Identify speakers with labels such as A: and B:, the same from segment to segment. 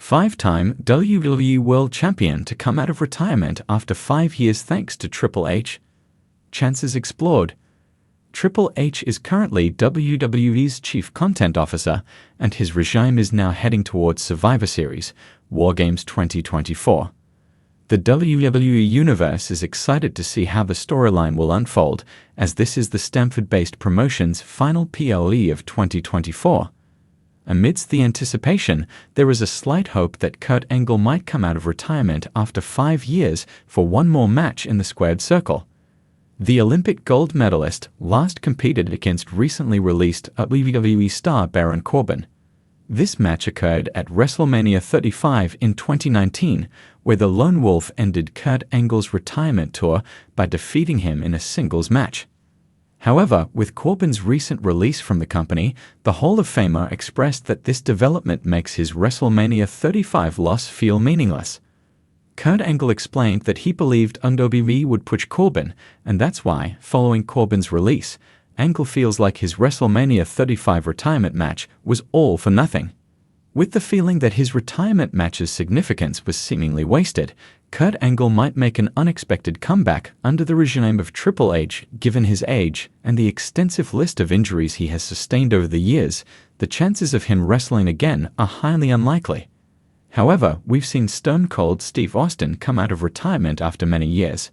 A: Five-time WWE World Champion to come out of retirement after 5 years thanks to Triple H. Chances explored. Triple H is currently WWE's Chief Content Officer, and his regime is now heading towards Survivor Series, War Games 2024. The WWE Universe is excited to see how the storyline will unfold, as this is the Stamford-based promotion's final PLE of 2024. Amidst the anticipation, there is a slight hope that Kurt Angle might come out of retirement after 5 years for one more match in the squared circle. The Olympic gold medalist last competed against recently released WWE star Baron Corbin. This match occurred at WrestleMania 35 in 2019, where the Lone Wolf ended Kurt Angle's retirement tour by defeating him in a singles match. However, with Corbin's recent release from the company, the Hall of Famer expressed that this development makes his WrestleMania 35 loss feel meaningless. Kurt Angle explained that he believed WWE would push Corbin, and that's why, following Corbin's release, Angle feels like his WrestleMania 35 retirement match was all for nothing. With the feeling that his retirement match's significance was seemingly wasted, Kurt Angle might make an unexpected comeback under the regime of Triple H. Given his age and the extensive list of injuries he has sustained over the years, the chances of him wrestling again are highly unlikely. However, we've seen Stone Cold Steve Austin come out of retirement after many years.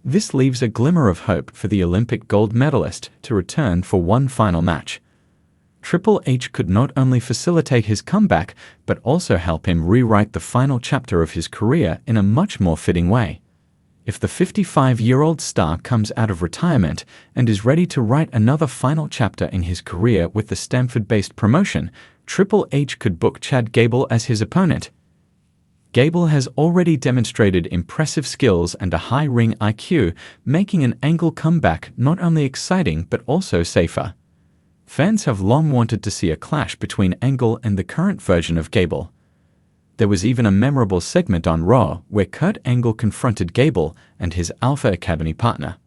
A: This leaves a glimmer of hope for the Olympic gold medalist to return for one final match. Triple H could not only facilitate his comeback, but also help him rewrite the final chapter of his career in a much more fitting way. If the 55-year-old star comes out of retirement and is ready to write another final chapter in his career with the Stamford-based promotion, Triple H could book Chad Gable as his opponent. Gable has already demonstrated impressive skills and a high ring IQ, making an Angle comeback not only exciting but also safer. Fans have long wanted to see a clash between Angle and the current version of Gable. There was even a memorable segment on Raw where Kurt Angle confronted Gable and his Alpha Academy partner.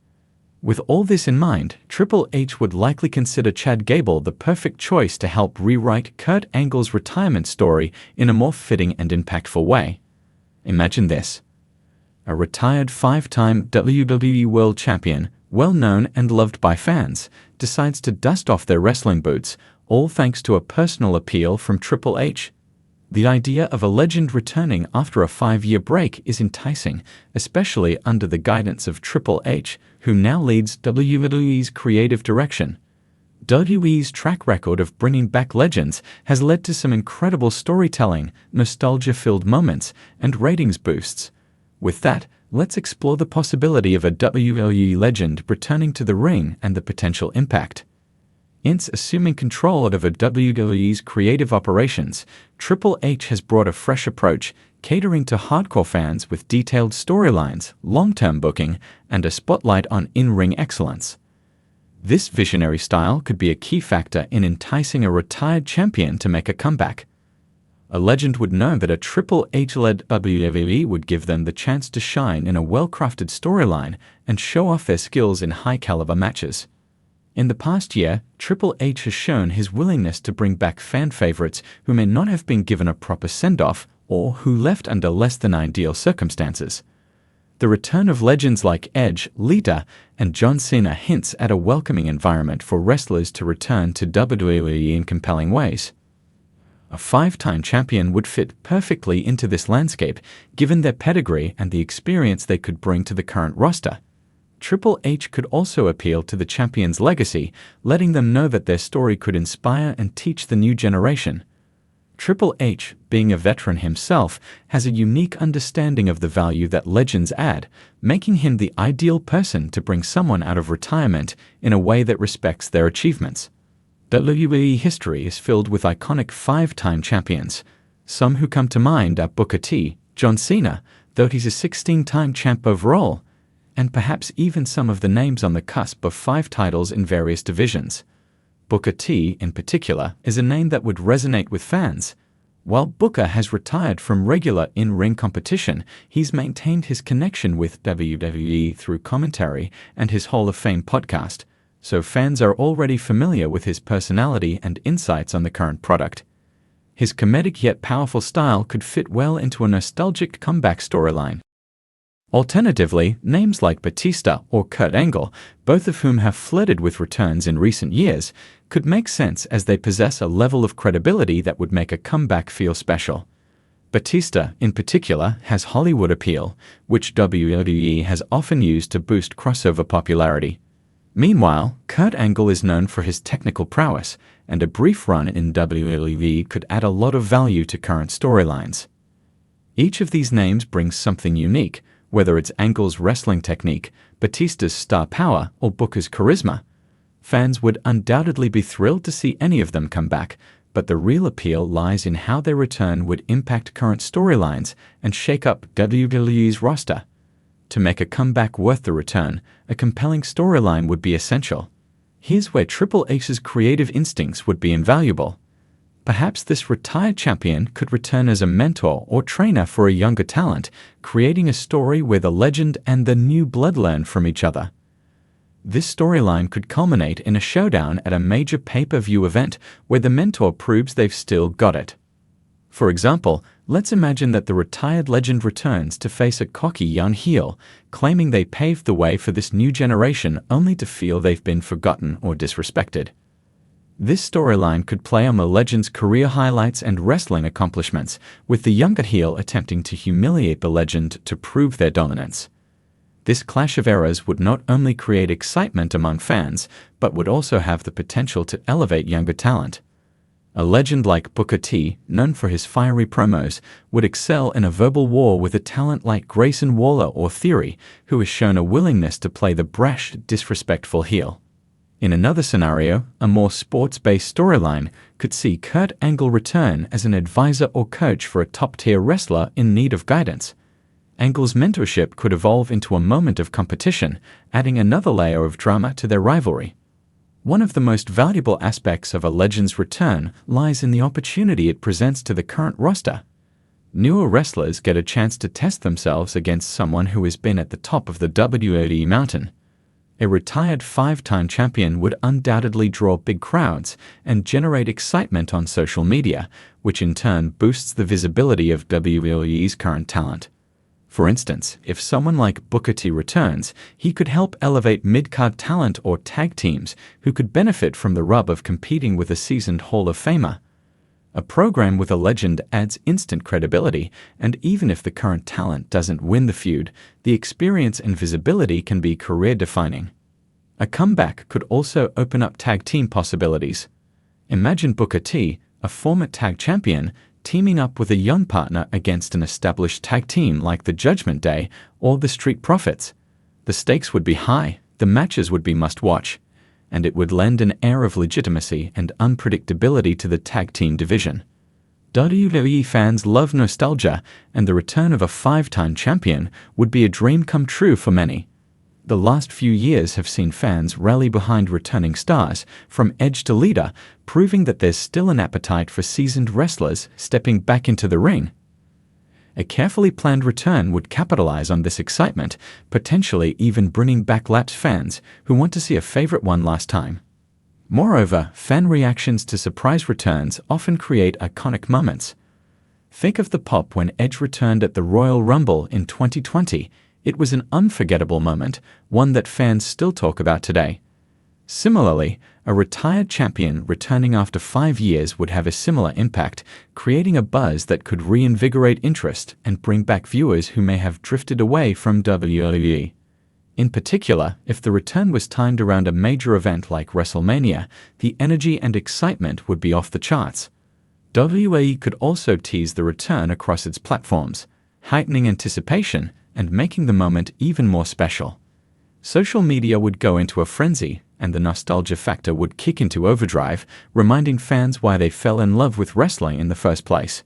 A: With all this in mind, Triple H would likely consider Chad Gable the perfect choice to help rewrite Kurt Angle's retirement story in a more fitting and impactful way. Imagine this. A retired 5-time WWE World Champion, well-known and loved by fans, decides to dust off their wrestling boots, all thanks to a personal appeal from Triple H. The idea of a legend returning after a 5-year break is enticing, especially under the guidance of Triple H, who now leads WWE's creative direction. WWE's track record of bringing back legends has led to some incredible storytelling, nostalgia-filled moments, and ratings boosts. With that, let's explore the possibility of a WWE legend returning to the ring and the potential impact. Since assuming control over WWE's creative operations, Triple H has brought a fresh approach, catering to hardcore fans with detailed storylines, long-term booking, and a spotlight on in-ring excellence. This visionary style could be a key factor in enticing a retired champion to make a comeback. A legend would know that a Triple H-led WWE would give them the chance to shine in a well-crafted storyline and show off their skills in high-caliber matches. In the past year, Triple H has shown his willingness to bring back fan favorites who may not have been given a proper send-off or who left under less than ideal circumstances. The return of legends like Edge, Lita, and John Cena hints at a welcoming environment for wrestlers to return to WWE in compelling ways. A 5-time champion would fit perfectly into this landscape, given their pedigree and the experience they could bring to the current roster. Triple H could also appeal to the champion's legacy, letting them know that their story could inspire and teach the new generation. Triple H, being a veteran himself, has a unique understanding of the value that legends add, making him the ideal person to bring someone out of retirement in a way that respects their achievements. WWE history is filled with iconic 5-time champions. Some who come to mind are Booker T, John Cena, though he's a 16-time champ overall, and perhaps even some of the names on the cusp of 5 titles in various divisions. Booker T, in particular, is a name that would resonate with fans. While Booker has retired from regular in-ring competition, he's maintained his connection with WWE through commentary and his Hall of Fame podcast, so fans are already familiar with his personality and insights on the current product. His comedic yet powerful style could fit well into a nostalgic comeback storyline. Alternatively, names like Batista or Kurt Angle, both of whom have flirted with returns in recent years, could make sense as they possess a level of credibility that would make a comeback feel special. Batista, in particular, has Hollywood appeal, which WWE has often used to boost crossover popularity. Meanwhile, Kurt Angle is known for his technical prowess, and a brief run in WWE could add a lot of value to current storylines. Each of these names brings something unique, whether it's Angle's wrestling technique, Batista's star power, or Booker's charisma. Fans would undoubtedly be thrilled to see any of them come back, but the real appeal lies in how their return would impact current storylines and shake up WWE's roster. To make a comeback worth the return, a compelling storyline would be essential. Here's where Triple H's creative instincts would be invaluable. Perhaps this retired champion could return as a mentor or trainer for a younger talent, creating a story where the legend and the new blood learn from each other. This storyline could culminate in a showdown at a major pay-per-view event where the mentor proves they've still got it. For example, let's imagine that the retired legend returns to face a cocky young heel, claiming they paved the way for this new generation only to feel they've been forgotten or disrespected. This storyline could play on the legend's career highlights and wrestling accomplishments, with the younger heel attempting to humiliate the legend to prove their dominance. This clash of eras would not only create excitement among fans, but would also have the potential to elevate younger talent. A legend like Booker T, known for his fiery promos, would excel in a verbal war with a talent like Grayson Waller or Theory, who has shown a willingness to play the brash, disrespectful heel. In another scenario, a more sports-based storyline could see Kurt Angle return as an advisor or coach for a top-tier wrestler in need of guidance. Angle's mentorship could evolve into a moment of competition, adding another layer of drama to their rivalry. One of the most valuable aspects of a legend's return lies in the opportunity it presents to the current roster. Newer wrestlers get a chance to test themselves against someone who has been at the top of the WWE mountain. A retired 5-time champion would undoubtedly draw big crowds and generate excitement on social media, which in turn boosts the visibility of WWE's current talent. For instance, if someone like Booker T returns, he could help elevate mid-card talent or tag teams who could benefit from the rub of competing with a seasoned Hall of Famer. A program with a legend adds instant credibility, and even if the current talent doesn't win the feud, the experience and visibility can be career-defining. A comeback could also open up tag team possibilities. Imagine Booker T, a former tag champion, teaming up with a young partner against an established tag team like the Judgment Day or the Street Profits. The stakes would be high, the matches would be must-watch, and it would lend an air of legitimacy and unpredictability to the tag team division. WWE fans love nostalgia, and the return of a 5-time champion would be a dream come true for many. The last few years have seen fans rally behind returning stars, from Edge to Lita, proving that there's still an appetite for seasoned wrestlers stepping back into the ring. A carefully planned return would capitalize on this excitement, potentially even bringing back lapsed fans who want to see a favorite one last time. Moreover, fan reactions to surprise returns often create iconic moments. Think of the pop when Edge returned at the Royal Rumble in 2020. It was an unforgettable moment, one that fans still talk about today. Similarly, a retired champion returning after 5 years would have a similar impact, creating a buzz that could reinvigorate interest and bring back viewers who may have drifted away from WWE. In particular, if the return was timed around a major event like WrestleMania, the energy and excitement would be off the charts. WWE could also tease the return across its platforms, heightening anticipation and making the moment even more special. Social media would go into a frenzy, and the nostalgia factor would kick into overdrive, reminding fans why they fell in love with wrestling in the first place.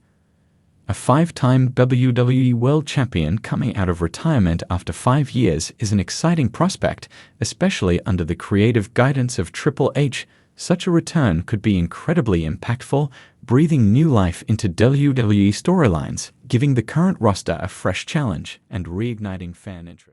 A: A 5-time WWE World Champion coming out of retirement after 5 years is an exciting prospect, especially under the creative guidance of Triple H. Such a return could be incredibly impactful, breathing new life into WWE storylines, giving the current roster a fresh challenge and reigniting fan interest.